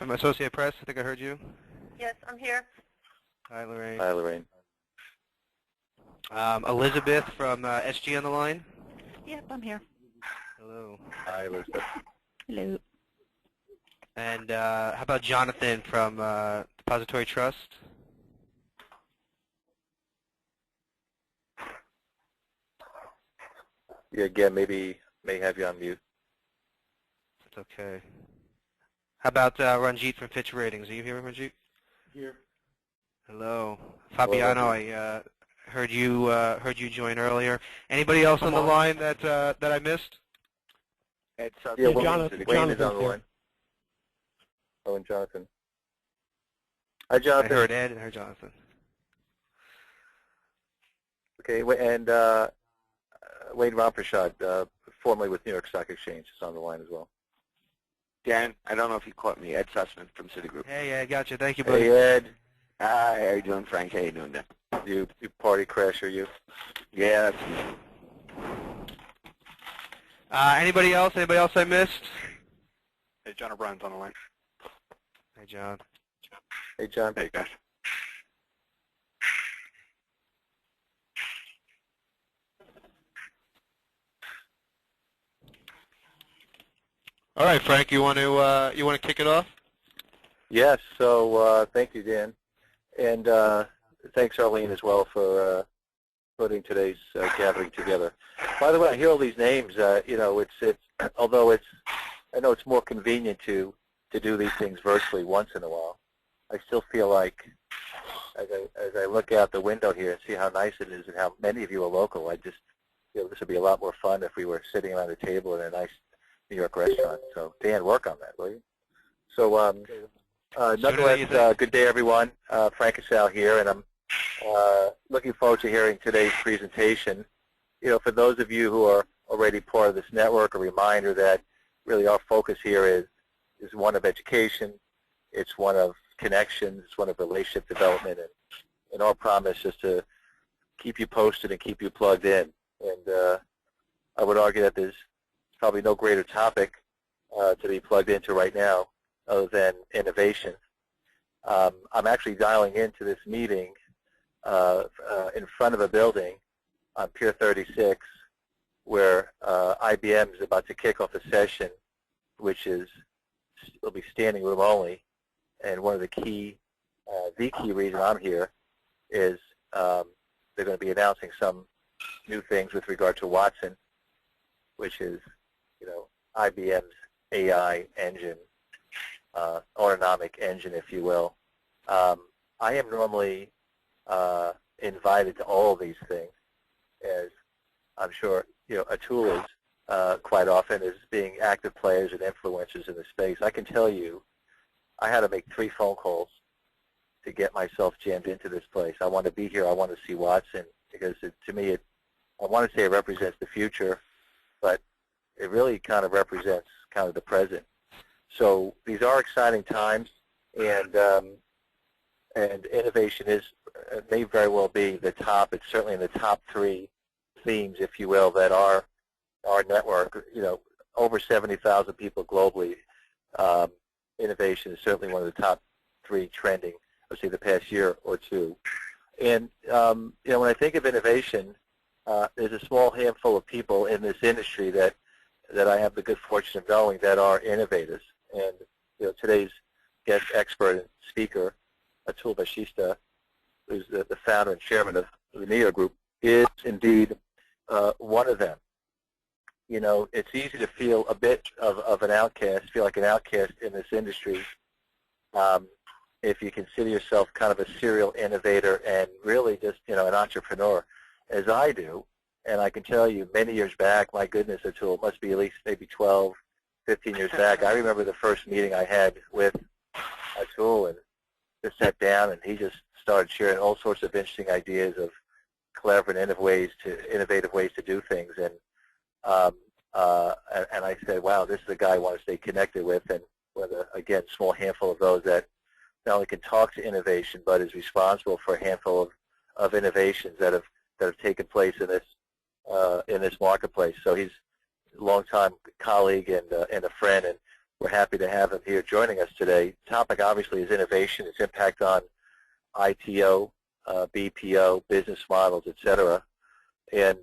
from Associated Press. I think I heard you. Yes, I'm here. Hi, Lorraine. Hi, Lorraine. Elizabeth from SG on the line. Yep, I'm here. Hello. Hi, Elizabeth. Hello. And how about Jonathan from Depository Trust? Yeah, again, may have you on mute. That's okay. How about Ranjit from Fitch Ratings? Are you here, Ranjit? Here. Hello. Fabiano, I heard you join earlier. Anybody else on the line that I missed? Yeah, Jonathan. Wayne is on the line. Oh, and Jonathan. Hi, Jonathan. I heard Ed and I heard Jonathan. Okay, and Wayne Ramprashad, formerly with New York Stock Exchange, is on the line as well. Dan, I don't know if you caught me. Ed Sussman from Citigroup. Hey, Ed, gotcha. Thank you, buddy. Hey, Ed. Hi, how you doing, Frank? How you doing, Dan? You party crasher, you. Yeah, that's me. Anybody else? Anybody else I missed? Hey, John O'Brien's on the line. Hey, John. Hey, John. Hey, guys. All right, Frank, you want to kick it off? Yes, so thank you, Dan. And thanks, Arlene, as well for putting today's gathering together. By the way, I hear all these names. You know, it's although I know it's more convenient to do these things virtually once in a while. I still feel like, as I look out the window here and see how nice it is and how many of you are local, I just feel this would be a lot more fun if we were sitting around a table in a nice New York restaurant. So, Dan, work on that, will you? So, nonetheless, good day, everyone. Frank Casale here, and I'm looking forward to hearing today's presentation. You know, for those of you who are already part of this network, a reminder that really our focus here is one of education, it's one of connections, it's one of relationship development, and our promise is to keep you posted and keep you plugged in. And I would argue that there's probably no greater topic to be plugged into right now other than innovation. I'm actually dialing into this meeting in front of a building on Pier 36 where IBM is about to kick off a session which will be standing room only. And one of the key reason I'm here is they're going to be announcing some new things with regard to Watson, which is, you know, IBM's AI engine, autonomic engine, if you will. I am normally invited to all of these things, as I'm sure you know Atul is quite often as being active players and influencers in the space. I can tell you, I had to make 3 phone calls to get myself jammed into this place. I want to be here. I want to see Watson because to me, I want to say it represents the future, but it really kind of represents kind of the present. So these are exciting times, and innovation may very well be the top. It's certainly in the top 3 themes, if you will, that our network. You know, over 70,000 people globally. Innovation is certainly one of the top 3 trending, let's say, the past year or 2. And you know, when I think of innovation, there's a small handful of people in this industry that I have the good fortune of knowing that are innovators. And you know, today's guest expert and speaker, Atul Bashista, who's the founder and chairman of the NEO Group, is indeed one of them. You know, it's easy to feel a bit of an outcast, feel like an outcast in this industry if you consider yourself kind of a serial innovator and really just, you know, an entrepreneur, as I do. And I can tell you, many years back, my goodness, Atul, it must be at least maybe 12, 15 years back, I remember the first meeting I had with Atul, and just sat down, and he just started sharing all sorts of interesting ideas of clever and innovative ways to do things. And I said, wow, this is a guy I want to stay connected with, and with again, small handful of those that not only can talk to innovation, but is responsible for a handful of innovations that have taken place in this marketplace. So he's a longtime colleague and a friend, and we're happy to have him here joining us today. The topic obviously is innovation, its impact on ITO, BPO, business models, etc. And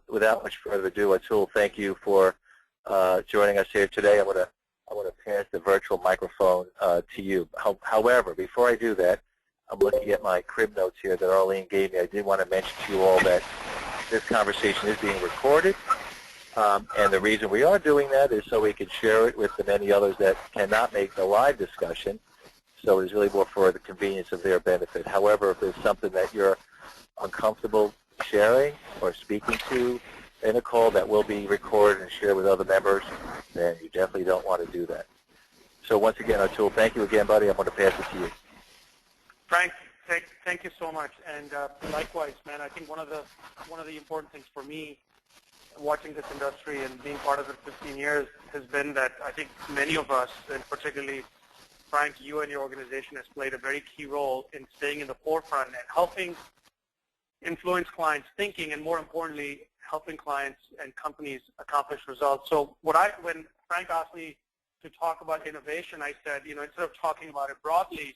without much further ado, Atul, thank you for joining us here today. I want to pass the virtual microphone to you. However, before I do that, I'm looking at my crib notes here that Arlene gave me. I did want to mention to you all that this conversation is being recorded. And the reason we are doing that is so we can share it with the many others that cannot make the live discussion. So it is really more for the convenience of their benefit. However, if there's something that you're uncomfortable sharing or speaking to in a call that will be recorded and shared with other members, then you definitely don't want to do that. So once again, Atul, thank you again, buddy. I'm going to pass it to you. Frank, thank you so much. And likewise, man, I think one of the important things for me watching this industry and being part of it 15 years has been that I think many of us, and particularly Frank, you and your organization has played a very key role in staying in the forefront and helping influence clients' thinking, and more importantly, helping clients and companies accomplish results. So when Frank asked me to talk about innovation, I said, instead of talking about it broadly,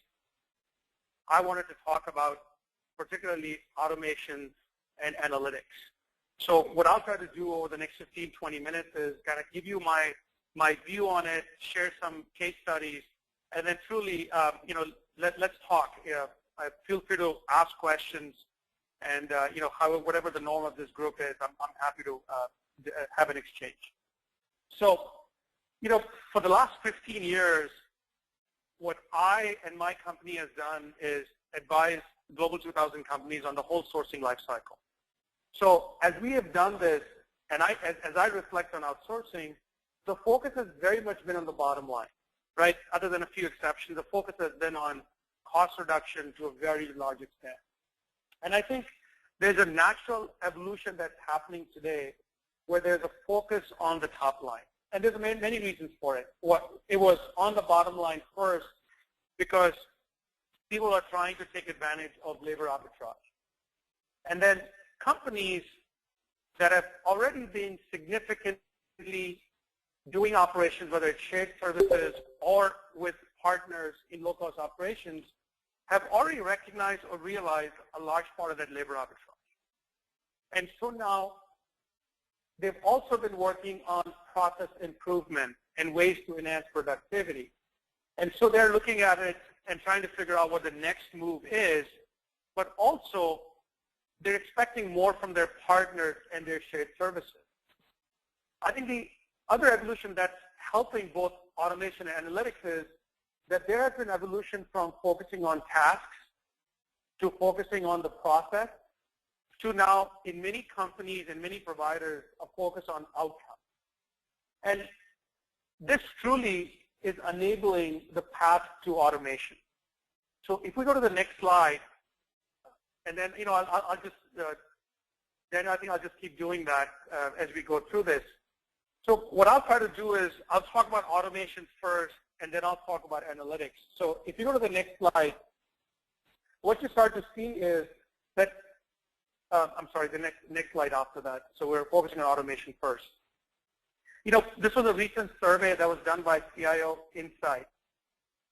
I wanted to talk about particularly automation and analytics. So what I'll try to do over the next 15, 20 minutes is kind of give you my view on it, share some case studies, and then truly, let's talk. Feel free to ask questions, and whatever the norm of this group is, I'm happy to have an exchange. So, for the last 15 years, what I and my company has done is advise Global 2000 companies on the whole sourcing life cycle. So as we have done this, and as I reflect on outsourcing, the focus has very much been on the bottom line, right? Other than a few exceptions, the focus has been on cost reduction to a very large extent. And I think there's a natural evolution that's happening today where there's a focus on the top line. And there's many reasons for it. It was on the bottom line first because people are trying to take advantage of labor arbitrage. And then companies that have already been significantly doing operations, whether it's shared services or with partners in low-cost operations, have already recognized or realized a large part of that labor arbitrage. And so now they've also been working on process improvement and ways to enhance productivity. And so they're looking at it and trying to figure out what the next move is, but also they're expecting more from their partners and their shared services. I think the other evolution that's helping both automation and analytics is that there has been evolution from focusing on tasks to focusing on the process to now, in many companies and many providers, a focus on outcomes. And this truly is enabling the path to automation. So if we go to the next slide, and then, I'll just, Daniel, I think I'll just keep doing that as we go through this. So what I'll try to do is I'll talk about automation first, and then I'll talk about analytics. So if you go to the next slide, what you start to see is that, the next slide after that. So we're focusing on automation first. This was a recent survey that was done by CIO Insight.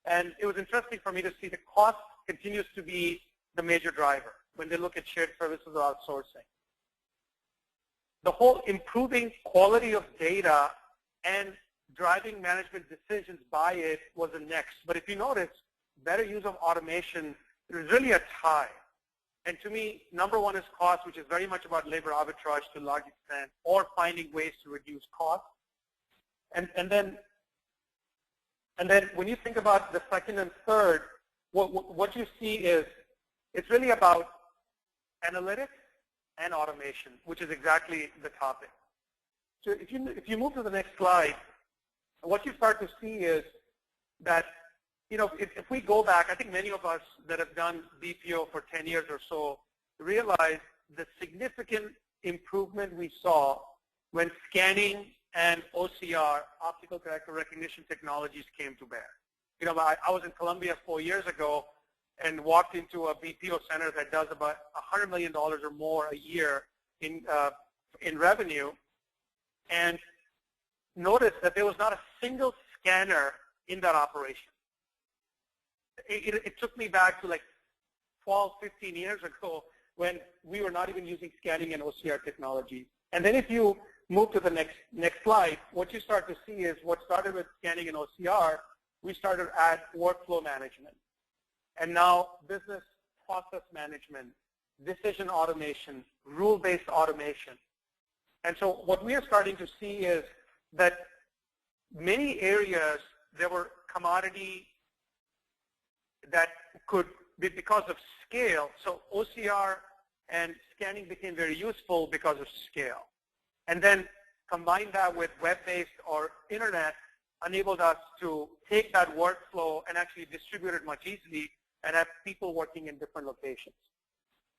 And it was interesting for me to see the cost continues to be the major driver when they look at shared services or outsourcing. The whole improving quality of data and driving management decisions by it was the next. But if you notice, better use of automation, there's really a tie. And to me, number one is cost, which is very much about labor arbitrage to a large extent, or finding ways to reduce cost. And then when you think about the second and third, what you see is it's really about analytics and automation, which is exactly the topic. So if you move to the next slide, what you start to see is that, if we go back, I think many of us that have done BPO for 10 years or so realize the significant improvement we saw when scanning and OCR, optical character recognition technologies, came to bear. I was in Colombia 4 years ago and walked into a BPO center that does about $100 million or more a year in revenue, and noticed that there was not a single scanner in that operation. It took me back to like 12, 15 years ago when we were not even using scanning and OCR technology. And then if you move to the next slide, what you start to see is what started with scanning and OCR, we started to add workflow management. And now business process management, decision automation, rule-based automation. And so what we are starting to see is that many areas, there were commodity that could be because of scale. So OCR and scanning became very useful because of scale. And then combine that with web-based or internet enabled us to take that workflow and actually distribute it much easily and have people working in different locations.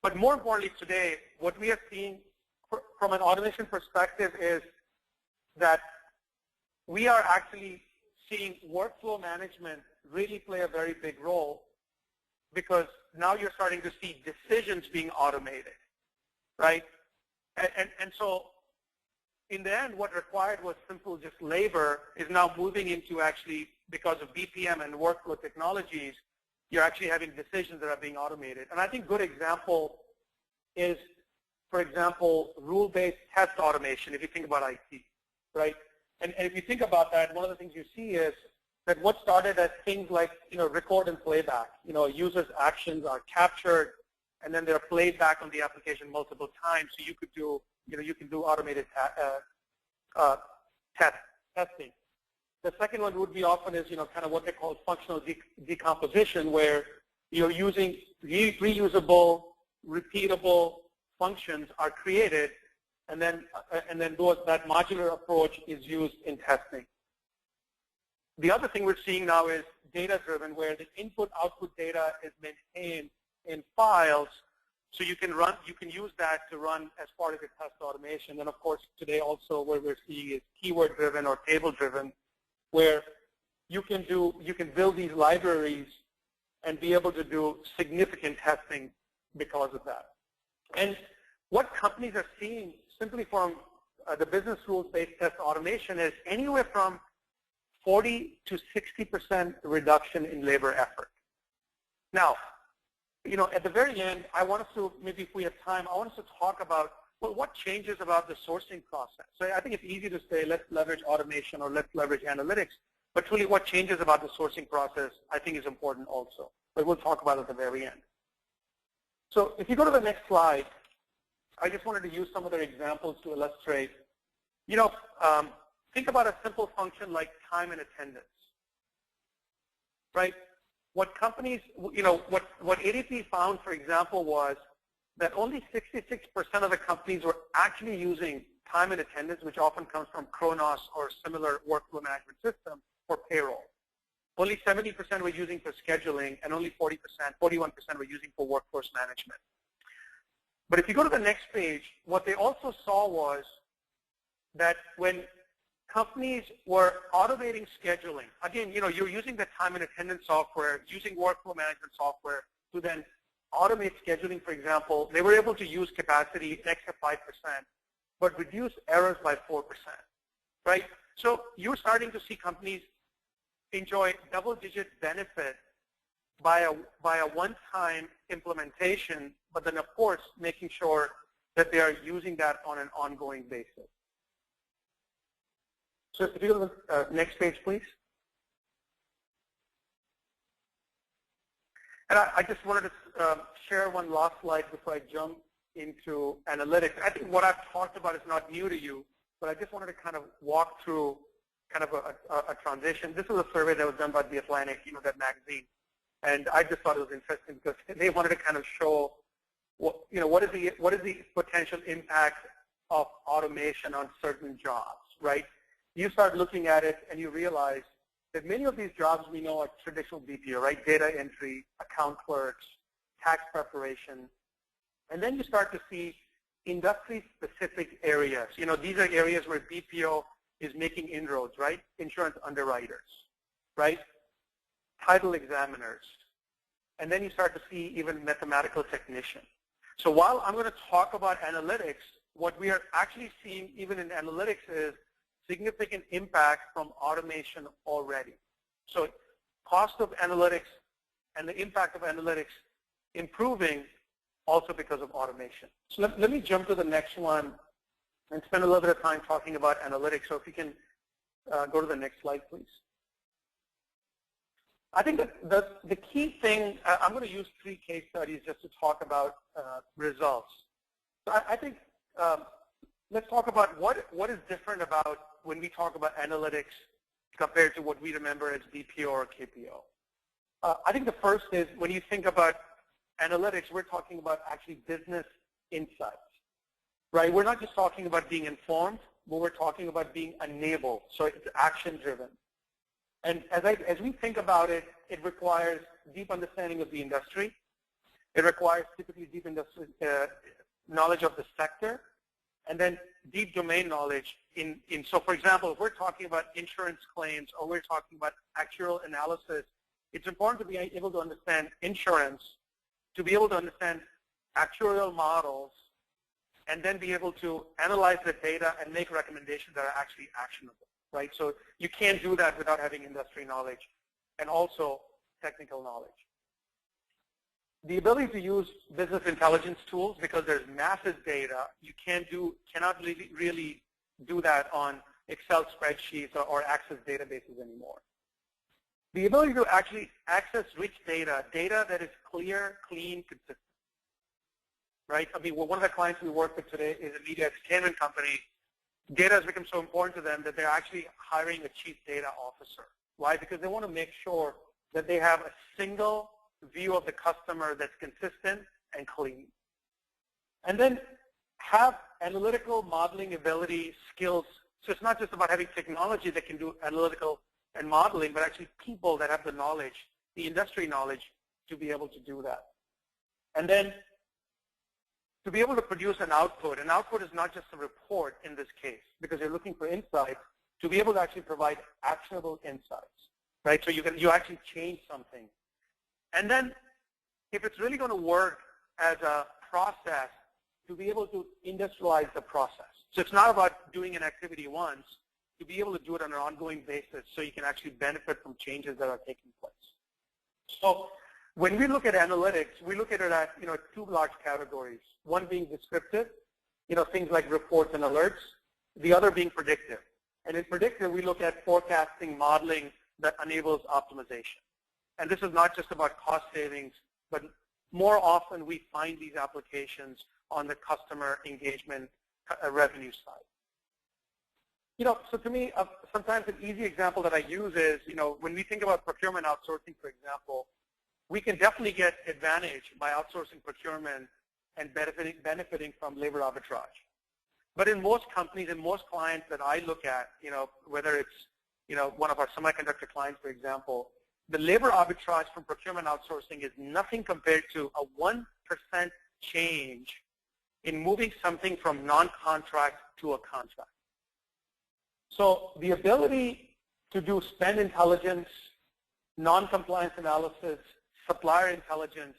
But more importantly today, what we are seeing from an automation perspective is that we are actually seeing workflow management really play a very big role, because now you're starting to see decisions being automated, right? And so in the end, what required was simple just labor is now moving into actually, because of BPM and workflow technologies, you're actually having decisions that are being automated. And I think a good example is, for example, rule-based test automation, if you think about IT, right? And if you think about that, one of the things you see is that what started as things like, record and playback, users' actions are captured and then they're played back on the application multiple times, so you could do, you can do automated testing. The second one would be often is, kind of what they call functional decomposition, where you're using reusable, repeatable functions are created, and then that modular approach is used in testing. The other thing we're seeing now is data-driven, where the input-output data is maintained in files, so you can use that to run as part of your test automation. And of course, today also what we're seeing is keyword-driven or table-driven, where you can build these libraries and be able to do significant testing because of that. And what companies are seeing simply from the business rules-based test automation is anywhere from 40 to 60% reduction in labor effort. Now, at the very end, I want us to, maybe if we have time, I want us to talk about, well, what changes about the sourcing process. So I think it's easy to say, let's leverage automation or let's leverage analytics, but truly what changes about the sourcing process, I think is important also. But we'll talk about it at the very end. So if you go to the next slide, I just wanted to use some other examples to illustrate. Think about a simple function like time and attendance, right? What companies, what ADP found, for example, was that only 66% of the companies were actually using time and attendance, which often comes from Kronos or similar workflow management system, for payroll. Only 70% were using for scheduling, and only 41% were using for workforce management. But if you go to the next page, what they also saw was that when companies were automating scheduling, again, you're using the time and attendance software, using workflow management software to then automate scheduling, for example, they were able to use capacity an extra 5%, but reduce errors by 4%, right? So you're starting to see companies enjoy double-digit benefit by a one-time implementation, but then, of course, making sure that they are using that on an ongoing basis. So if you go to the next page, please. And I just wanted to share one last slide before I jump into analytics. I think what I've talked about is not new to you, but I just wanted to kind of walk through kind of a transition. This was a survey that was done by The Atlantic, that magazine. And I just thought it was interesting because they wanted to kind of show what is the potential impact of automation on certain jobs, right? You start looking at it and you realize that many of these jobs we know are traditional BPO, right? Data entry, account clerks, tax preparation. And then you start to see industry-specific areas. These are areas where BPO is making inroads, right? Insurance underwriters, right? Title examiners. And then you start to see even mathematical technicians. So while I'm going to talk about analytics, what we are actually seeing even in analytics is significant impact from automation already. So cost of analytics and the impact of analytics improving also because of automation. So let me jump to the next one and spend a little bit of time talking about analytics. So if you can go to the next slide, please. I think that the key thing, I'm going to use 3 case studies just to talk about results. So I think let's talk about what is different about when we talk about analytics compared to what we remember as BPO or KPO. I think the first is when you think about analytics, we're talking about actually business insights, right? We're not just talking about being informed, but we're talking about being enabled. So it's action-driven. And as we think about it, it requires deep understanding of the industry. It requires typically deep industry knowledge of the sector, and then deep domain knowledge so for example, if we're talking about insurance claims or we're talking about actuarial analysis, it's important to be able to understand insurance, to be able to understand actuarial models, and then be able to analyze the data and make recommendations that are actually actionable. Right? So you can't do that without having industry knowledge and also technical knowledge. The ability to use business intelligence tools, because there's massive data, you cannot really do that on Excel spreadsheets or Access databases anymore. The ability to actually access rich data that is clear, clean, consistent. Right? I mean, one of the clients we work with today is a media entertainment company. Data has become so important to them that they're actually hiring a chief data officer. Why? Because they want to make sure that they have a single view of the customer that's consistent and clean. And then have analytical modeling ability skills. So it's not just about having technology that can do analytical and modeling, but actually people that have the knowledge, the industry knowledge to be able to do that. And then to be able to produce an output is not just a report in this case, because you're looking for insights, to be able to actually provide actionable insights, right? So you actually change something. And then if it's really going to work as a process, to be able to industrialize the process. So it's not about doing an activity once, to be able to do it on an ongoing basis so you can actually benefit from changes that are taking place. So when we look at analytics, we look at it at 2 large categories. One being descriptive, things like reports and alerts. The other being predictive. And in predictive, we look at forecasting, modeling that enables optimization. And this is not just about cost savings, but more often we find these applications on the customer engagement revenue side. So to me, sometimes an easy example that I use is, when we think about procurement outsourcing, for example, we can definitely get advantage by outsourcing procurement and benefiting from labor arbitrage. But in most companies and most clients that I look at, whether it's one of our semiconductor clients, for example, the labor arbitrage from procurement outsourcing is nothing compared to a 1% change in moving something from non-contract to a contract. So the ability to do spend intelligence, non-compliance analysis, supplier intelligence,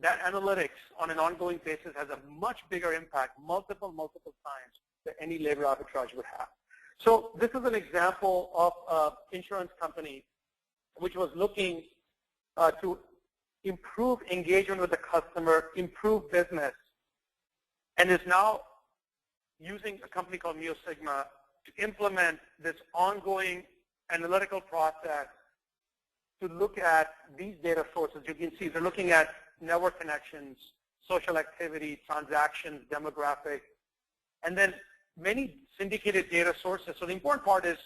that analytics on an ongoing basis has a much bigger impact, multiple times, than any labor arbitrage would have. So this is an example of an insurance company which was looking to improve engagement with the customer, improve business, and is now using a company called Sigma to implement this ongoing analytical process to look at these data sources. You can see they're looking at network connections, social activity, transactions, demographic, and then many syndicated data sources. So the important part is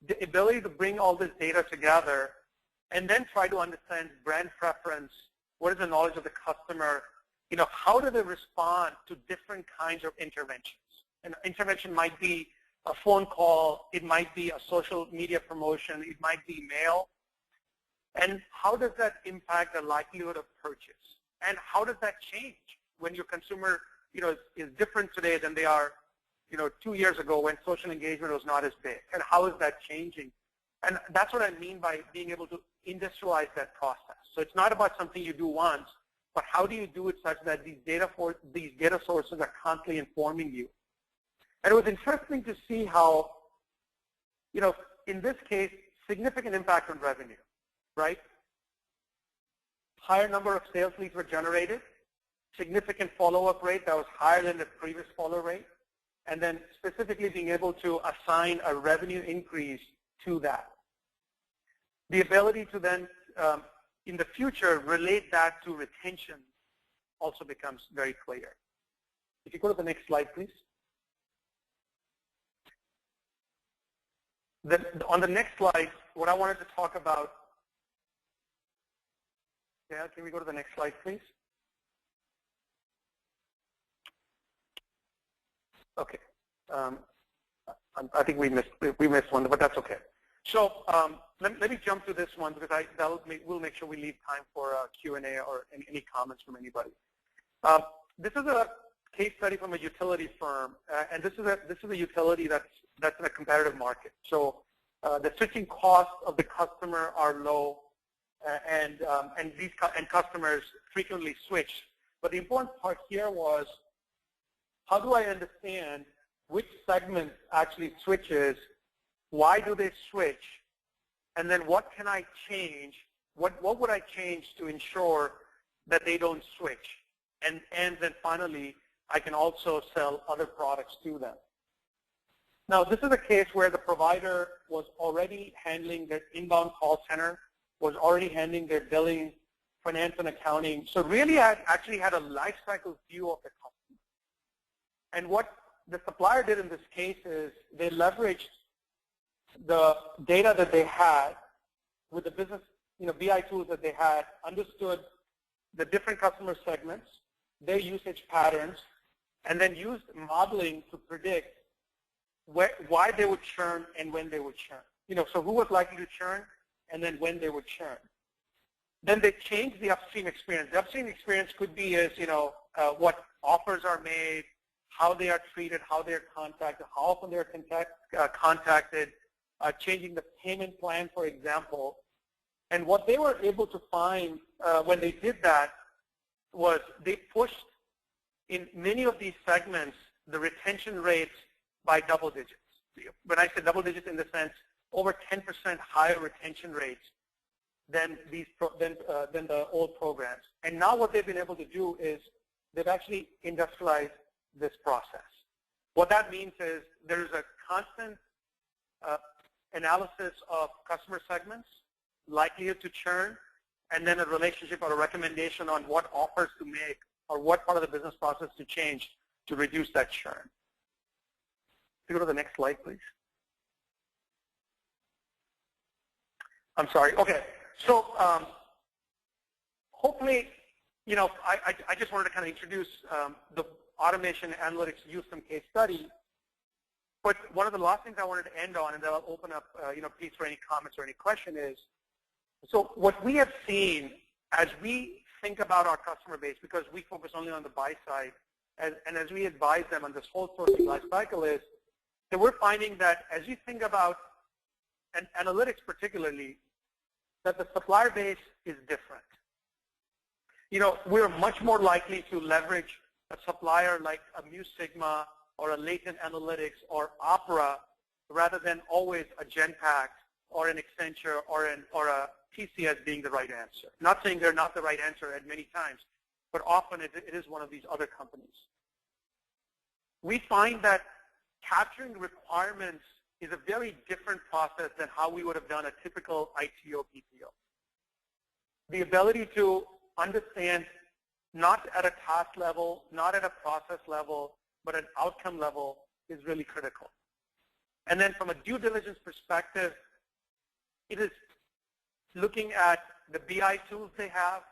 the ability to bring all this data together and then try to understand brand preference, what is the knowledge of the customer, how do they respond to different kinds of interventions. An intervention might be a phone call, it might be a social media promotion, it might be mail. And how does that impact the likelihood of purchase? And how does that change when your consumer, is different today than they are, 2 years ago when social engagement was not as big? And how is that changing? And that's what I mean by being able to industrialize that process. So it's not about something you do once, but how do you do it such that these data sources are constantly informing you? And it was interesting to see how in this case, significant impact on revenue, right? Higher number of sales leads were generated, significant follow-up rate that was higher than the previous follow rate, and then specifically being able to assign a revenue increase to that. The ability to then, in the future, relate that to retention also becomes very clear. If you go to the next slide, please. Then on the next slide, what I wanted to talk about, yeah, can we go to the next slide, please? Okay. I think we missed one, but that's okay. So let me jump to this one because we'll make sure we leave time for Q&A or any comments from anybody. This is a case study from a utility firm, and this is a utility that's in a competitive market. So the switching costs of the customer are low, and customers frequently switch. But the important part here was, how do I understand which segment actually switches? Why do they switch? And then what can I change? What would I change to ensure that they don't switch? And then finally, I can also sell other products to them. Now, this is a case where the provider was already handling their inbound call center, was already handling their billing, finance and accounting. So really actually had a life cycle view of the customer. And what the supplier did in this case is they leveraged the data that they had with the business, BI tools that they had, understood the different customer segments, their usage patterns, and then used modeling to predict why they would churn and when they would churn. So who was likely to churn and then when they would churn. Then they changed the upstream experience. The upstream experience could be what offers are made, how they are treated, how they are contacted, how often they are contacted, changing the payment plan, for example. And what they were able to find when they did that was they pushed in many of these segments the retention rates by double digits. When I say double digits, in the sense over 10% higher retention rates than the old programs. And now what they've been able to do is they've actually industrialized this process. What that means is there's a constant analysis of customer segments, likelihood to churn, and then a relationship or a recommendation on what offers to make or what part of the business process to change to reduce that churn. Can you go to the next slide, please? I'm sorry. Okay. So hopefully, I just wanted to kind of introduce the automation analytics use some case study. But one of the last things I wanted to end on, and then I'll open up, please, for any comments or any question is, so what we have seen as we think about our customer base, because we focus only on the buy side, and as we advise them on this whole sourcing life cycle is that we're finding that as you think about, and analytics particularly, that the supplier base is different. We're much more likely to leverage a supplier like a Mu Sigma or a Latent Analytics or Opera rather than always a Genpact or an Accenture or a TCS being the right answer. Not saying they're not the right answer at many times, but often it is one of these other companies. We find that capturing requirements is a very different process than how we would have done a typical ITO PPO. The ability to understand not at a task level, not at a process level, but at an outcome level is really critical. And then from a due diligence perspective, it is looking at the BI tools they have,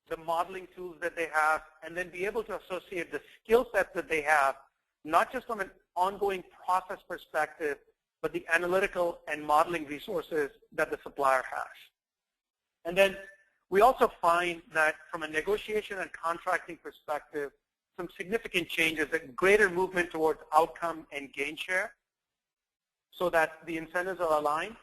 the modeling tools that they have, and then be able to associate the skill sets that they have, not just from an ongoing process perspective, but the analytical and modeling resources that the supplier has. And then we also find that from a negotiation and contracting perspective, some significant changes, a greater movement towards outcome and gain share so that the incentives are aligned,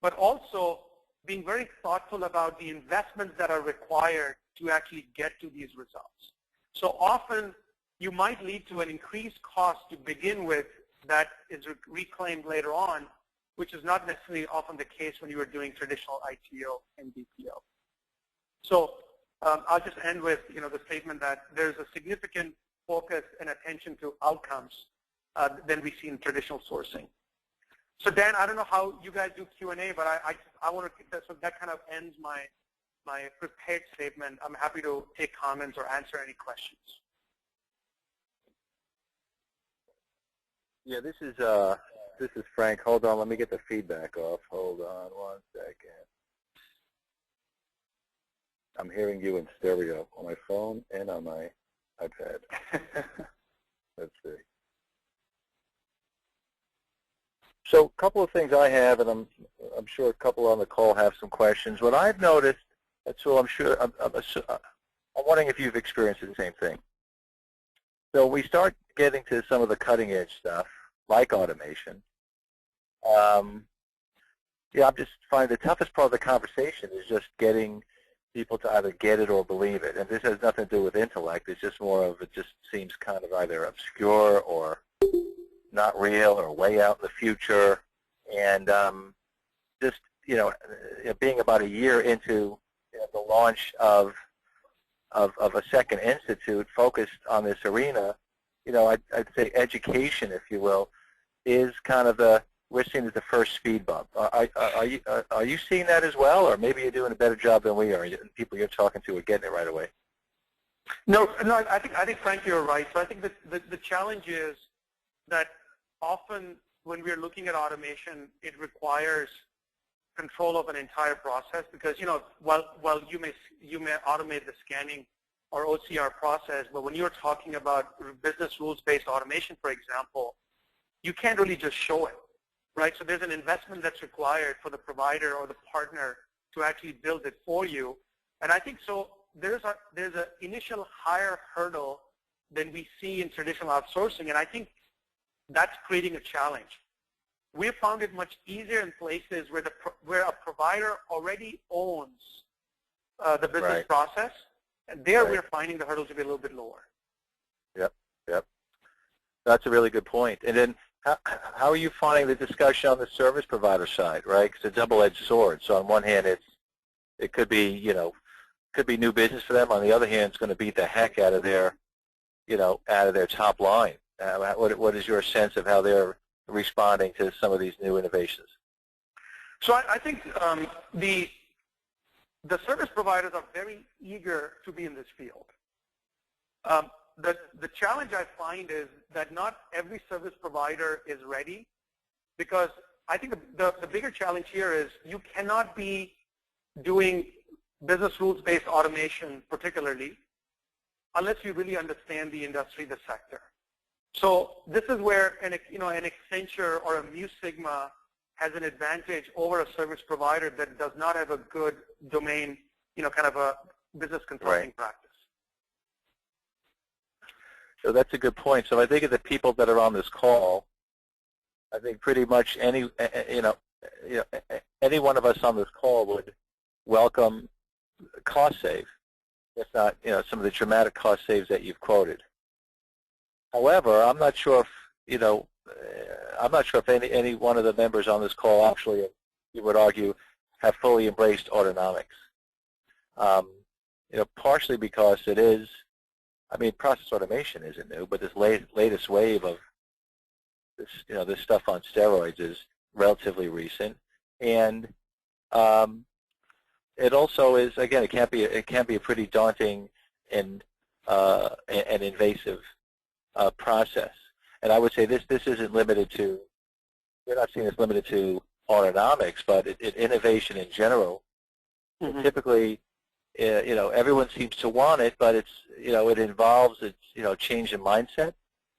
but also being very thoughtful about the investments that are required to actually get to these results. So often you might lead to an increased cost to begin with that is reclaimed later on, which is not necessarily often the case when you are doing traditional ITO and BPO. So I'll just end with the statement that there's a significant focus and attention to outcomes than we see in traditional sourcing. So Dan, I don't know how you guys do Q&A, but I want to, so that kind of ends my prepared statement. I'm happy to take comments or answer any questions. Yeah, this is Frank. Hold on, let me get the feedback off. Hold on 1 second. I'm hearing you in stereo on my phone and on my iPad. Let's see. So a couple of things I have, and I'm sure a couple on the call have some questions. What I've noticed, so I'm wondering if you've experienced the same thing. So we start getting to some of the cutting edge stuff, like automation. Yeah, I'm just finding the toughest part of the conversation is just getting people to either get it or believe it. And this has nothing to do with intellect. It's just more of, it just seems kind of either obscure or not real or way out in the future. And just, being about a year into the launch of a second institute focused on this arena, I'd say education, if you will, is kind of we're seeing as the first speed bump. Are you seeing that as well, or maybe you're doing a better job than we are? People you're talking to are getting it right away. No, I think Frank, you're right. So I think the challenge is that often when we're looking at automation, it requires control of an entire process because while you may automate the scanning or OCR process, but when you're talking about business rules-based automation, for example, you can't really just show it, right? So there's an investment that's required for the provider or the partner to actually build it for you. And I think so there's an initial higher hurdle than we see in traditional outsourcing, and I think that's creating a challenge. We have found it much easier in places where a provider already owns the business Right. process, and there Right. we're finding the hurdle to be a little bit lower. Yep. That's a really good point. And then how are you finding the discussion on the service provider side, right? Because it's a double-edged sword. So on one hand, it could be, could be new business for them. On the other hand, it's going to beat the heck out of their, out of their top line. What is your sense of how they're responding to some of these new innovations? So I think the service providers are very eager to be in this field. The challenge I find is that not every service provider is ready, because I think the bigger challenge here is you cannot be doing business rules-based automation particularly unless you really understand the industry, the sector. So this is where an Accenture or a Mu Sigma has an advantage over a service provider that does not have a good domain, kind of a business consulting Right. practice. So that's a good point. So I think of the people that are on this call, I think pretty much any one of us on this call would welcome cost save, if not some of the dramatic cost saves that you've quoted. However, I'm not sure if any one of the members on this call actually, you would argue, have fully embraced autonomics. Partially because it is, process automation isn't new, but this latest wave of this, this stuff on steroids is relatively recent, and it also is, again, it can't be a pretty daunting and invasive process. And I would say this isn't limited to, we're not seeing this limited to autonomics, but innovation in general. Mm-hmm. Typically, everyone seems to want it, but it involves change in mindset.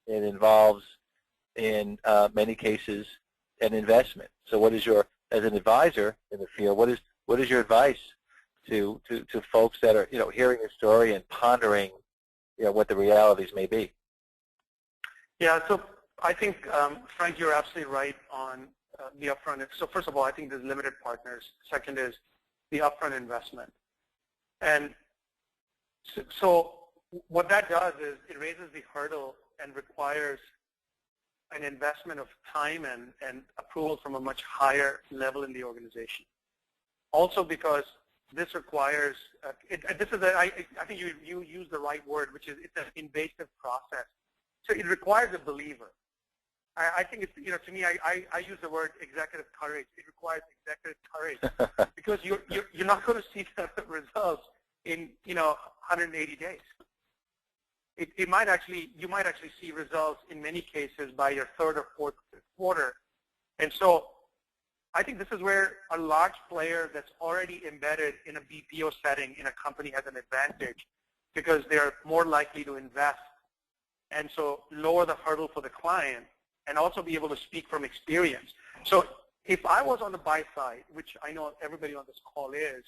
It involves, in many cases, an investment. So what is as an advisor in the field, what is your advice to folks that are, hearing the story and pondering, what the realities may be? Yeah, so I think, Frank, you're absolutely right on the upfront. So first of all, I think there's limited partners. Second is the upfront investment. And so what that does is it raises the hurdle and requires an investment of time and approval from a much higher level in the organization. Also because this requires, I think you use the right word, which is it's an invasive process. So it requires a believer. I think it's, to me, I use the word executive courage. It requires executive courage because you're not going to see the results in, 180 days. You might actually see results in many cases by your third or fourth quarter. And so I think this is where a large player that's already embedded in a BPO setting in a company has an advantage because they're more likely to invest and so lower the hurdle for the client and also be able to speak from experience. So if I was on the buy side, which I know everybody on this call is,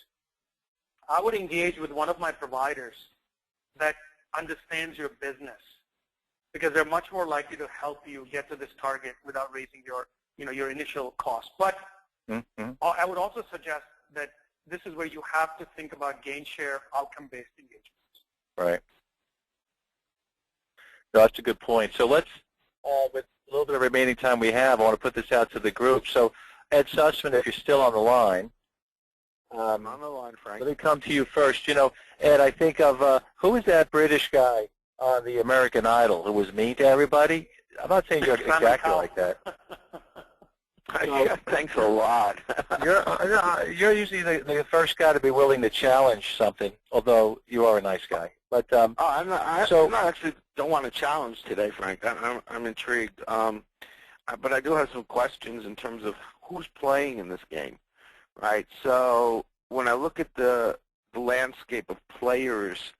I would engage with one of my providers that understands your business because they're much more likely to help you get to this target without raising your initial cost. But I would also suggest that this is where you have to think about gain share outcome-based engagements. Right. No, that's a good point. So let's, with a little bit of remaining time we have, I want to put this out to the group. So Ed Sussman, if you're still on the line, I'm on the line, Frank. let me come to you first. Ed, I think of, who was that British guy on the American Idol who was mean to everybody? I'm not saying you're exactly like that. Yeah, thanks a lot. You're usually the first guy to be willing to challenge something, although you are a nice guy. But I'm not actually don't want to challenge today, Frank. I'm intrigued. But I do have some questions in terms of who's playing in this game, right? So when I look at the landscape of players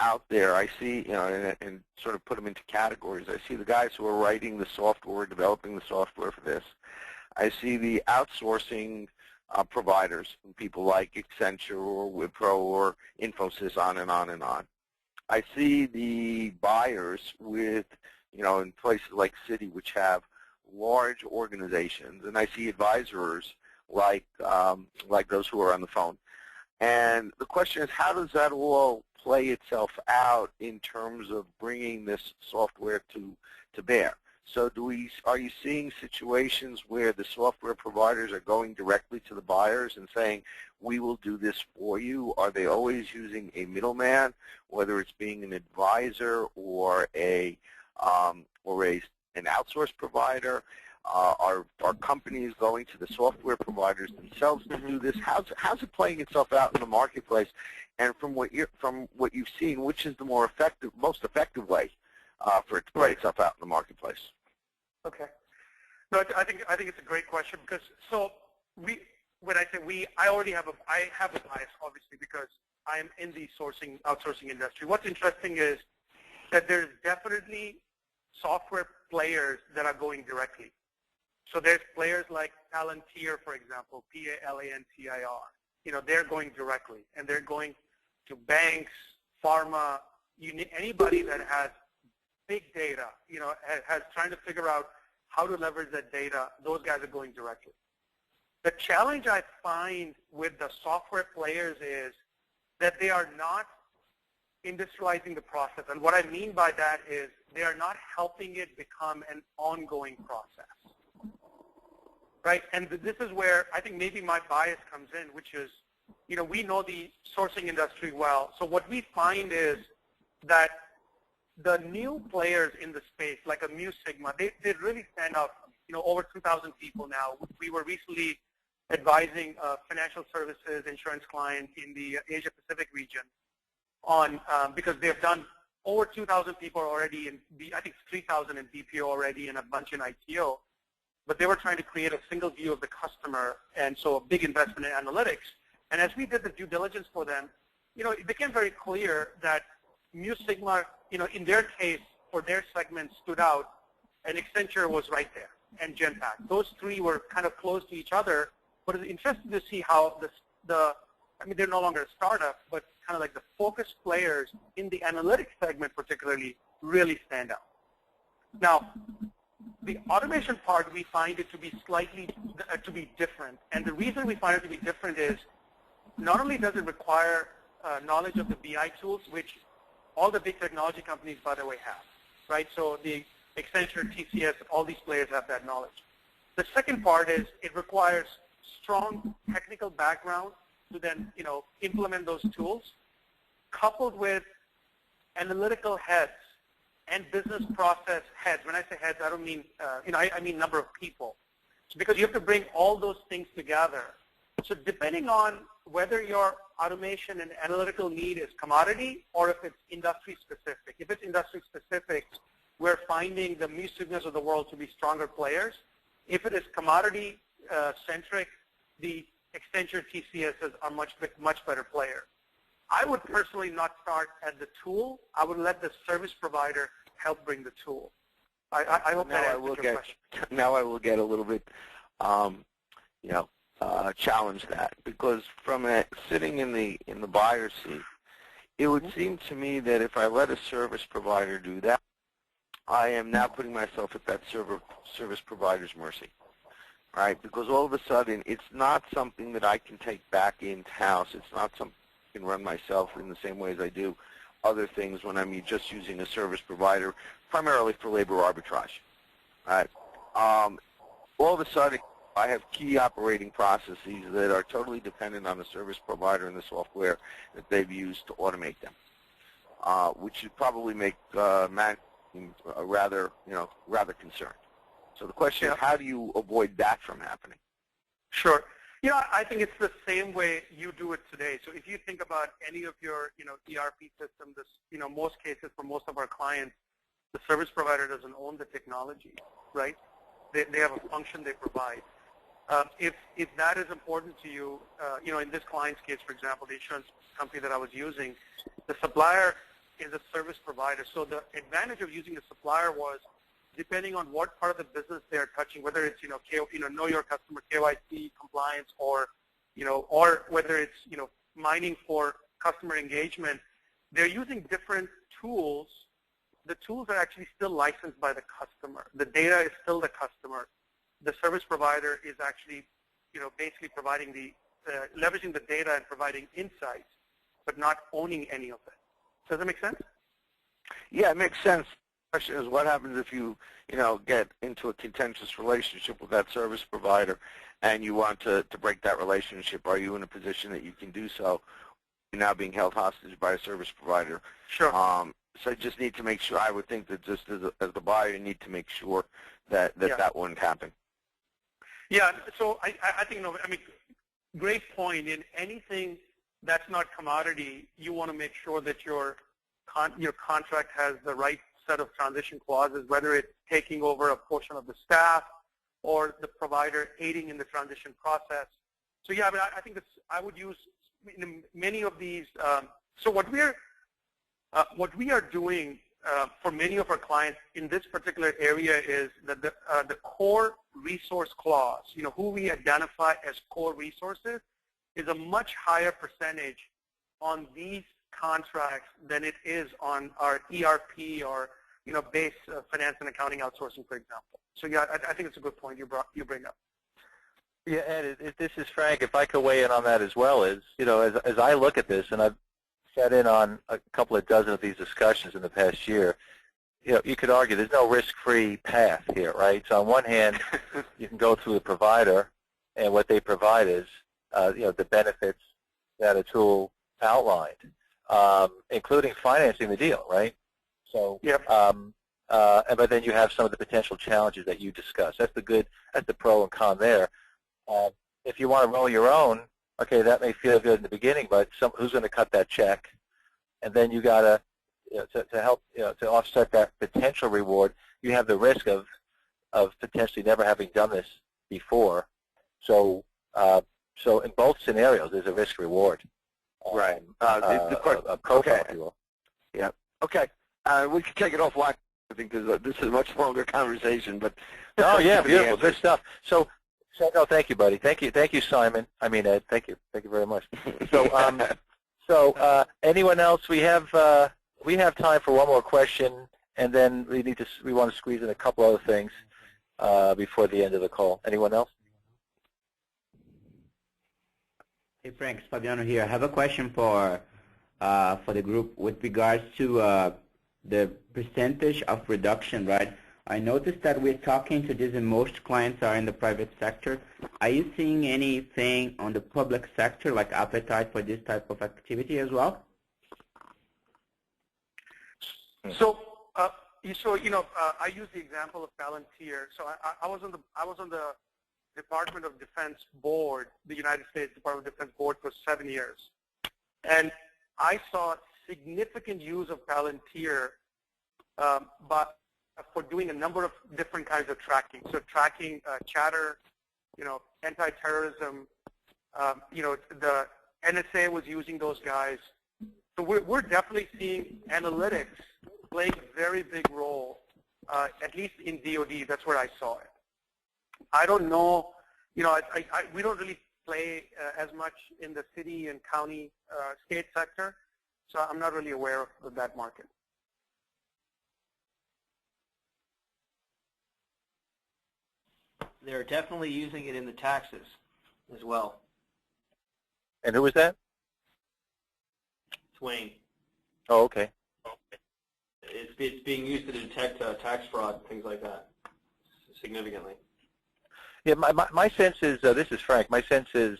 out there, I see, and sort of put them into categories. I see the guys who are writing the software, developing the software for this. I see the outsourcing providers, people like Accenture or Wipro or Infosys, on and on and on. I see the buyers with, in places like Citi, which have large organizations, and I see advisors like those who are on the phone. And the question is, how does that all play itself out in terms of bringing this software to bear? So are you seeing situations where the software providers are going directly to the buyers and saying, we will do this for you? Are they always using a middleman, whether it's being an advisor or an outsource provider? Are companies going to the software providers themselves to do this? How's it playing itself out in the marketplace? And from what you've seen, which is the most effective way for it to play itself out in the marketplace? Okay. No, I think it's a great question because when I say I have a bias obviously because I am in the outsourcing industry. What's interesting is that there's definitely software players that are going directly. So there's players like Palantir, for example, Palantir. They're going directly, and they're going to banks, pharma, anybody that has big data, has trying to figure out how to leverage that data. Those guys are going directly. The challenge I find with the software players is that they are not industrializing the process. And what I mean by that is they are not helping it become an ongoing process. Right? And this is where I think maybe my bias comes in, which is, we know the sourcing industry well. So what we find is that the new players in the space, like a Mu Sigma, they really stand out. Over 2,000 people now. We were recently advising a financial services insurance client in the Asia Pacific region on because they've done over 2,000 people already in I think 3,000 in BPO already and a bunch in ITO. But they were trying to create a single view of the customer, and so a big investment in analytics. And as we did the due diligence for them, it became very clear that Mu Sigma, in their case, for their segment stood out, and Accenture was right there, and Genpact. Those three were kind of close to each other, but it's interesting to see how they're no longer a startup, but kind of like the focused players in the analytics segment particularly really stand out. Now, the automation part, we find it to be to be different. And the reason we find it to be different is not only does it require knowledge of the BI tools, which all the big technology companies, by the way, have, right? So Accenture, TCS, all these players have that knowledge. The second part is it requires strong technical background to then, implement those tools, coupled with analytical heads and business process heads. When I say heads, I don't mean, I mean number of people. So because you have to bring all those things together. So depending on whether your automation and analytical need is commodity or if it's industry specific. If it's industry specific, we're finding the Musigners of the world to be stronger players. If it is commodity centric, the Accenture TCSs are much better players. I would personally not start at the tool. I would let the service provider help bring the tool. I hope that answers your question. Now I will get a little bit, challenge that, because from sitting in the buyer's seat, it would seem to me that if I let a service provider do that, I am now putting myself at that service provider's mercy, right? Because all of a sudden, it's not something that I can take back in-house. It's not something I can run myself in the same way as I do other things when I'm just using a service provider, primarily for labor arbitrage, right? All of a sudden, I have key operating processes that are totally dependent on the service provider and the software that they've used to automate them, which should probably make management rather concerned. So the question is, how do you avoid that from happening? Sure. I think it's the same way you do it today. So if you think about any of your, ERP system, most cases for most of our clients, the service provider doesn't own the technology, right? They have a function they provide. If that is important to you, in this client's case, for example, the insurance company that I was using, the supplier is a service provider. So the advantage of using a supplier was, depending on what part of the business they are touching, whether it's know your customer KYC compliance, or whether it's mining for customer engagement, they're using different tools. The tools are actually still licensed by the customer. The data is still the customer. The service provider is actually basically providing leveraging the data and providing insights, but not owning any of it. Does that make sense? Yeah, it makes sense. The question is, what happens if you, get into a contentious relationship with that service provider and you want to break that relationship? Are you in a position that you can do so? You're now being held hostage by a service provider. Sure. So I just need to make sure, I would think that just as the buyer, you need to make sure that wouldn't happen. Yeah, so I think, great point. In anything that's not commodity, you want to make sure that your contract has the right set of transition clauses, whether it's taking over a portion of the staff or the provider aiding in the transition process. So yeah, I think I would use many of these. So what we are doing for many of our clients in this particular area is that the core resource clause, who we identify as core resources, is a much higher percentage on these contracts than it is on our ERP or base finance and accounting outsourcing, for example. So yeah, I think it's a good point you bring up. Yeah, Ed, this is Frank. If I could weigh in on that as well, as I look at this, and I've sat in on a couple of dozen of these discussions in the past year, you could argue there's no risk-free path here, right? So on one hand, you can go through the provider, and what they provide is, the benefits that a tool outlined, including financing the deal, right? So, yep. But then you have some of the potential challenges that you discussed. That's the pro and con there. If you want to roll your own, okay, that may feel good in the beginning, but who's going to cut that check? And then you got to help to offset that potential reward. You have the risk of potentially never having done this before. So in both scenarios, there's a risk reward. Right. A profile, if you will. Yeah. Okay. We can take it offline, I think, because this is a much longer conversation. But oh yeah, beautiful, good stuff. So no, thank you, buddy. Thank you, Simon. I mean, Ed. Thank you very much. So, anyone else? We have time for one more question, and then we want to squeeze in a couple other things before the end of the call. Anyone else? Hey Frank, it's Fabiano here. I have a question for the group with regards to the percentage of reduction, right, I noticed that we're talking to this, and most clients are in the private sector. Are you seeing anything on the public sector, like appetite for this type of activity as well? So, I use the example of Palantir. So I was on the Department of Defense board, the United States Department of Defense board, for 7 years, and I saw significant use of Palantir, but for doing a number of different kinds of tracking. So tracking chatter, anti-terrorism. The NSA was using those guys. So we're definitely seeing analytics playing a very big role, at least in DoD. That's where I saw it. I don't know. We don't really play as much in the city and county, state sector, so I'm not really aware of that market. They're definitely using it in the taxes as well. And who was that? Twain. Oh, okay. It's being used to detect tax fraud and things like that significantly. Yeah, my sense is, this is Frank, my sense is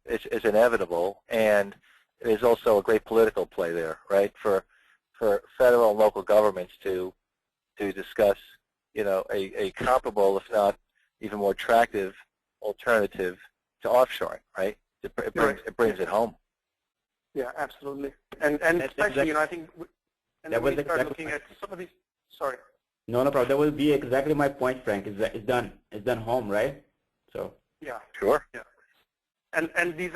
it's inevitable, and there's also a great political play there, right, for federal and local governments to discuss, a comparable, if not even more attractive alternative to offshoring, right? It brings it home. Yeah, absolutely. And especially, I think, and then we start looking at some of these, sorry. No problem. That will be exactly my point, Frank. It's done home, right? So. Yeah. Sure. Yeah. And these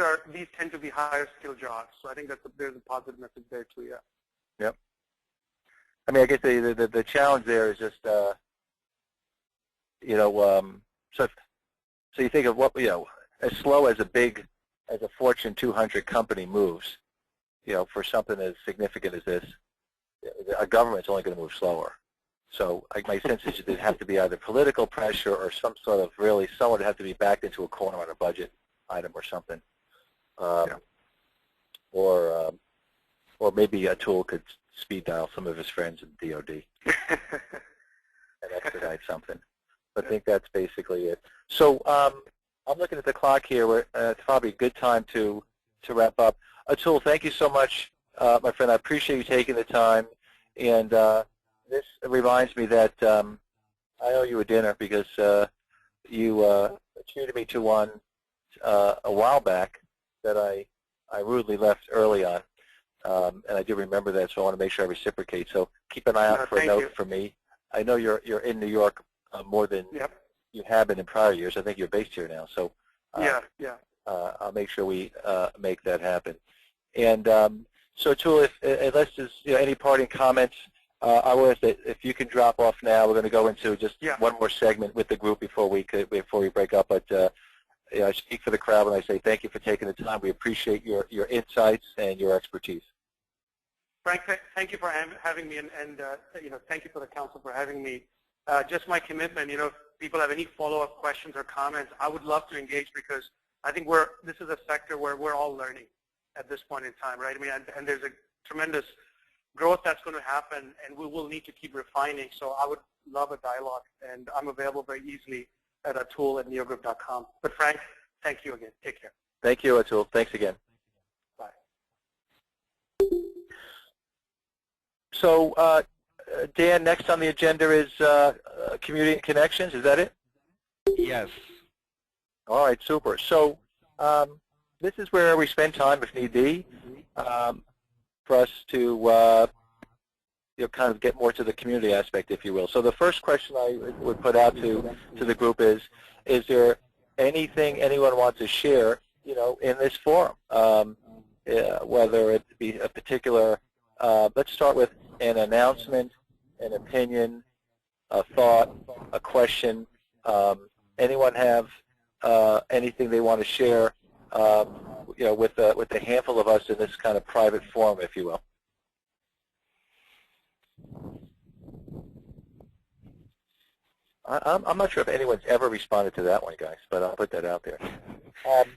tend to be higher skill jobs. So I think there's a positive message there too. Yeah. Yep. I mean, I guess the challenge there is just, so you think of what, as slow as a Fortune 200 company moves, for something as significant as this, a government's only going to move slower. So my sense is there'd have to be either political pressure or some sort of someone would have to be backed into a corner on a budget item or something. Or maybe a tool could speed dial some of his friends in DOD and expedite something. But I think that's basically it. So I'm looking at the clock here. It's probably a good time to wrap up. Atul, thank you so much, my friend. I appreciate you taking the time. And this reminds me that I owe you a dinner because you treated me to one a while back that I rudely left early on. And I do remember that, so I want to make sure I reciprocate. So keep an eye out for a note from me. I know you're in New York more than you have been in prior years. I think you're based here now. So I'll make sure we make that happen. And so, Atul, unless there's any parting comments, I will ask that if you can drop off now. We're going to go into just one more segment with the group before we break up. But I speak for the crowd when I say thank you for taking the time. We appreciate your insights and your expertise. Frank, thank you for having me, and thank you for the council for having me. Just my commitment. If people have any follow-up questions or comments, I would love to engage because I think this is a sector where we're all learning at this point in time, right? I mean, and there's a tremendous growth that's going to happen, and we will need to keep refining. So I would love a dialogue, and I'm available very easily at atul@neogroup.com. But Frank, thank you again. Take care. Thank you, Atul. Thanks again. Bye. So, Dan, next on the agenda is Community Connections. Is that it? Yes. All right, super. So this is where we spend time, if need be, for us to kind of get more to the community aspect, if you will. So the first question I would put out to the group is there anything anyone wants to share, in this forum, whether it be a particular, let's start with an announcement, an opinion, a thought, a question. Anyone have anything they want to share, with a handful of us in this kind of private forum, if you will? I'm not sure if anyone's ever responded to that one, guys, but I'll put that out there.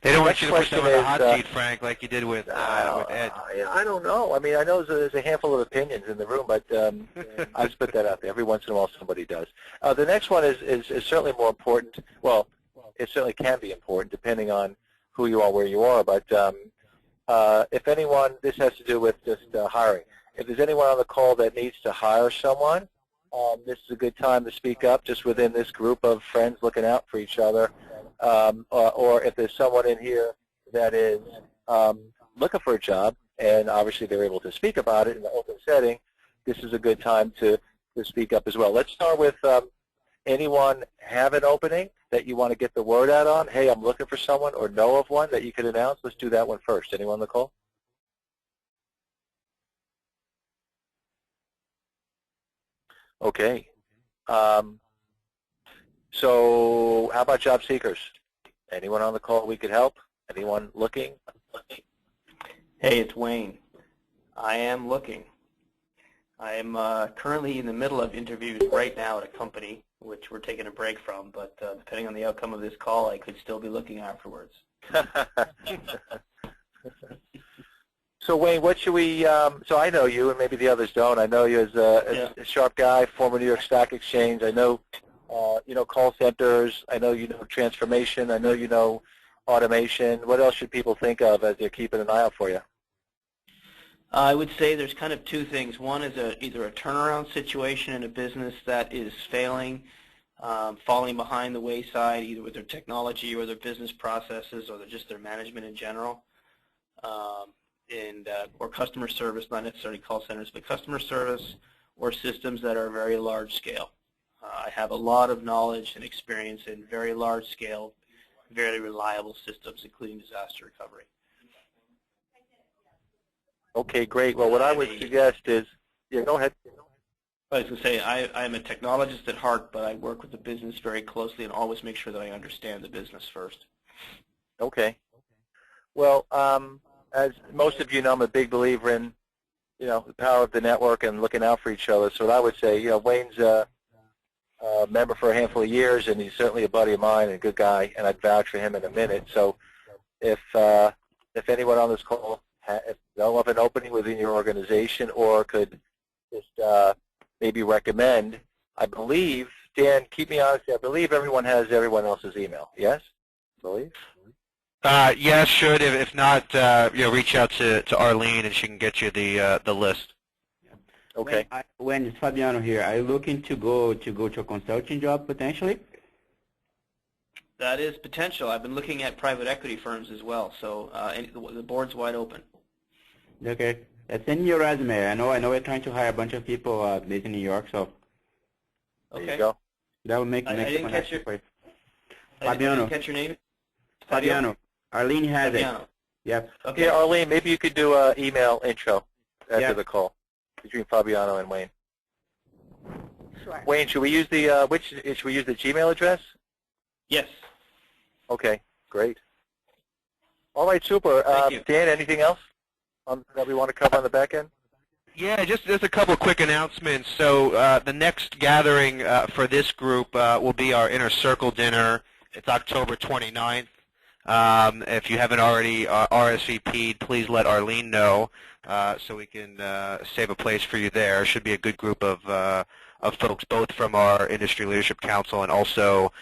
They don't want next you to put them on the question hot is, seat, Frank, like you did with Ed. I don't know. I mean, I know there's a handful of opinions in the room, but I just put that out there. Every once in a while, somebody does. The next one is certainly more important. Well, it certainly can be important depending on who you are, where you are. But if anyone, this has to do with just hiring. If there's anyone on the call that needs to hire someone, this is a good time to speak up just within this group of friends looking out for each other. Or if there's someone in here that is looking for a job, and obviously they're able to speak about it in the open setting, this is a good time to speak up as well. Let's start with anyone have an opening that you want to get the word out on? Hey, I'm looking for someone, or know of one that you could announce? Let's do that one first. Anyone on the call? Okay. So how about job seekers? Anyone on the call we could help? Anyone looking? Hey, it's Wayne. I am looking. I am currently in the middle of interviews right now at a company, which we're taking a break from, but depending on the outcome of this call, I could still be looking afterwards. So Wayne, what should we, so I know you, and maybe the others don't. I know you as a sharp guy, former New York Stock Exchange. I know, you know, call centers. I know you know transformation. I know you know automation. What else should people think of as they're keeping an eye out for you? I would say there's kind of two things. One is either a turnaround situation in a business that is failing, falling behind the wayside, either with their technology or their business processes or just their management in general. Or customer service, not necessarily call centers, but customer service or systems that are very large scale. I have a lot of knowledge and experience in very large scale, very reliable systems, including disaster recovery. Okay, great. Well, what I would suggest is, yeah, go ahead. I was going to say, I am a technologist at heart, but I work with the business very closely and always make sure that I understand the business first. Okay. Well, as most of you know, I'm a big believer in, you know, the power of the network and looking out for each other. So what I would say, you know, Wayne's a member for a handful of years, and he's certainly a buddy of mine and a good guy, and I'd vouch for him in a minute. So if anyone on this call if know of an opening within your organization or could just maybe recommend, I believe, Dan, keep me honest, I believe everyone has everyone else's email. Yes? I believe? Yes, should. If not, you know, reach out to Arlene and she can get you the list. Okay. When it's Fabiano here, are you looking to go to a consulting job potentially? That is potential. I've been looking at private equity firms as well, so the board's wide open. Okay. Send me your resume. I know we're trying to hire a bunch of people based in New York, so There you go. that will make I the didn't catch your, Fabiano. I didn't catch your name? Fabiano. Arlene has Fabiano. it. Yep. Okay. Yeah, Arlene, maybe you could do an email intro after Yeah. the call between Fabiano and Wayne. Sure. Wayne, should we use the should we use the Gmail address? Yes. Okay, great. All right, super. Thank you. Dan, anything else that we want to cover on the back end? Yeah, just a couple of quick announcements. So the next gathering for this group will be our Inner Circle dinner. It's October 29th. If you haven't already RSVP'd, please let Arlene know so we can save a place for you there. It should be a good group of folks, both from our Industry Leadership Council and also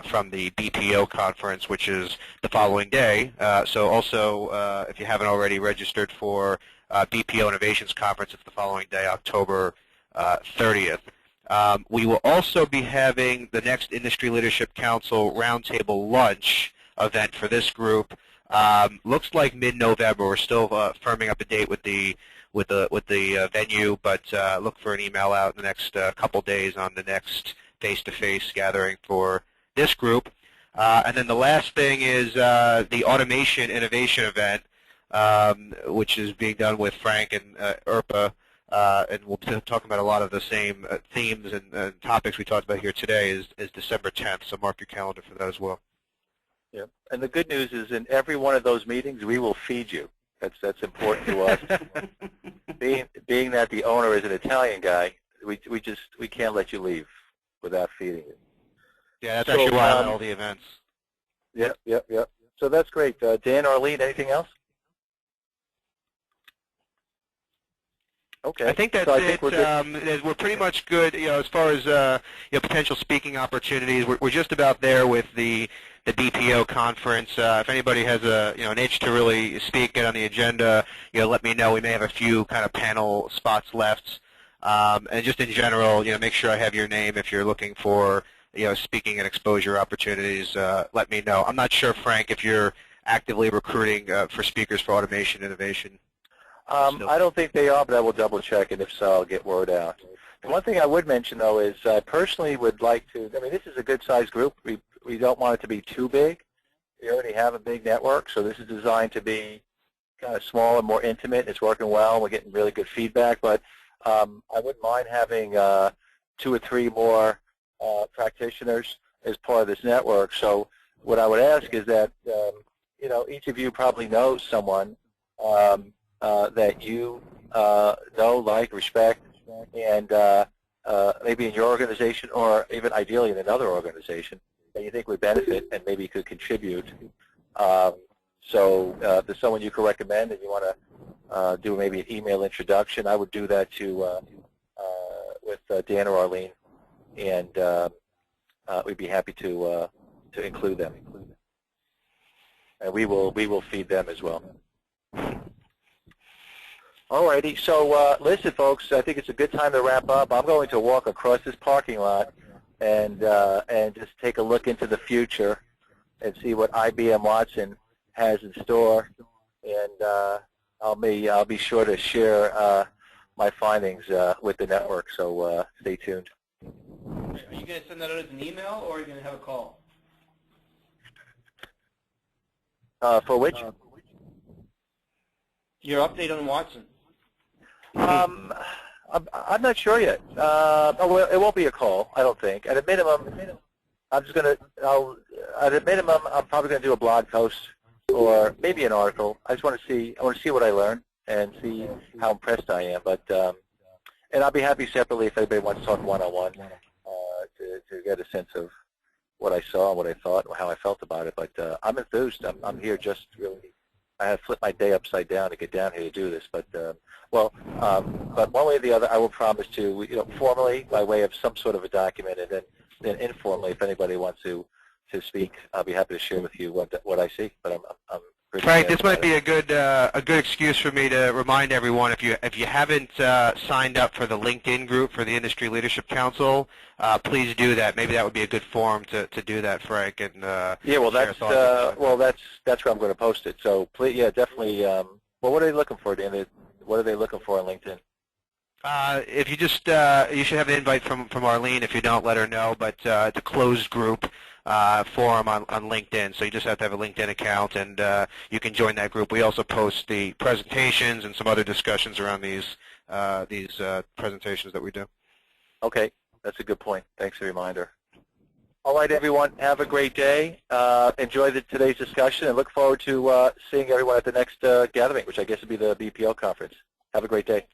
from the BPO conference, which is the following day. So also, if you haven't already registered for BPO Innovations Conference, it's the following day, October 30th. We will also be having the next Industry Leadership Council Roundtable Lunch event for this group. Looks like mid-November. We're still firming up a date with the venue, but look for an email out in the next couple days on the next face-to-face gathering for this group. And then the last thing is the Automation Innovation event, which is being done with Frank and IRPA, and we'll be talking about a lot of the same themes and topics we talked about here today, is December 10th, so mark your calendar for that as well. Yeah. And the good news is in every one of those meetings, we will feed you. That's important to us. being that the owner is an Italian guy, we can't let you leave without feeding you. Yeah, that's actually why I like all the events. Yep. So So that's great. Dan, Arlene, anything else? Okay. I think that's so it. We're pretty much good, as far as potential speaking opportunities. We're just about there with the BPO conference. If anybody has an itch to really speak, get on the agenda, let me know. We may have a few kind of panel spots left. And just in general, make sure I have your name if you're looking for speaking and exposure opportunities. Let me know. I'm not sure, Frank, if you're actively recruiting for speakers for automation innovation. I don't think they are, but I will double check, and if so, I'll get word out. The one thing I would mention, though, is I personally would like to, this is a good-sized group. We don't want it to be too big. We already have a big network, so this is designed to be kind of small and more intimate. It's working well. We're getting really good feedback, but I wouldn't mind having 2 or 3 more practitioners as part of this network. So what I would ask is that, each of you probably knows someone that you know, like, respect, and maybe in your organization or even ideally in another organization that you think would benefit and maybe could contribute. So if there's someone you could recommend and you want to do maybe an email introduction, I would do that with Dan or Arlene, and we'd be happy to include them. And we will feed them as well. Alrighty, so listen, folks, I think it's a good time to wrap up. I'm going to walk across this parking lot and just take a look into the future and see what IBM Watson has in store, and I'll be sure to share my findings with the network. So stay tuned. Are you going to send that out as an email, or are you going to have a call? For which? Your update on Watson. I'm not sure yet. Well, it won't be a call, I don't think. At a minimum, I'm probably going to do a blog post or maybe an article. I want to see what I learn and see how impressed I am. But and I'll be happy separately if anybody wants to talk one-on-one to get a sense of what I saw, what I thought, and how I felt about it. But I'm enthused. I'm here just really. I have flipped my day upside down to get down here to do this, but but one way or the other, I will promise to, formally by way of some sort of a document, and then informally, if anybody wants to speak, I'll be happy to share with you what I see. But I'm pretty Frank, this might be a good excuse for me to remind everyone, if you haven't signed up for the LinkedIn group for the Industry Leadership Council, please do that. Maybe that would be a good forum to do that, Frank. And yeah, well, that's where I'm going to post it. So please, yeah, definitely. Well, what are they looking for, Dan? What are they looking for on LinkedIn? If you just you should have an invite from Arlene. If you don't, let her know. But it's a closed group forum on LinkedIn, so you just have to have a LinkedIn account, and you can join that group. We also post the presentations and some other discussions around these presentations that we do. Okay, that's a good point. Thanks for the reminder. All right, everyone, have a great day. Enjoy today's discussion, and look forward to seeing everyone at the next gathering, which I guess would be the BPO conference. Have a great day.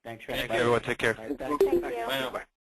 Thanks, Thank you, everyone. Take care. Thank you. Bye now.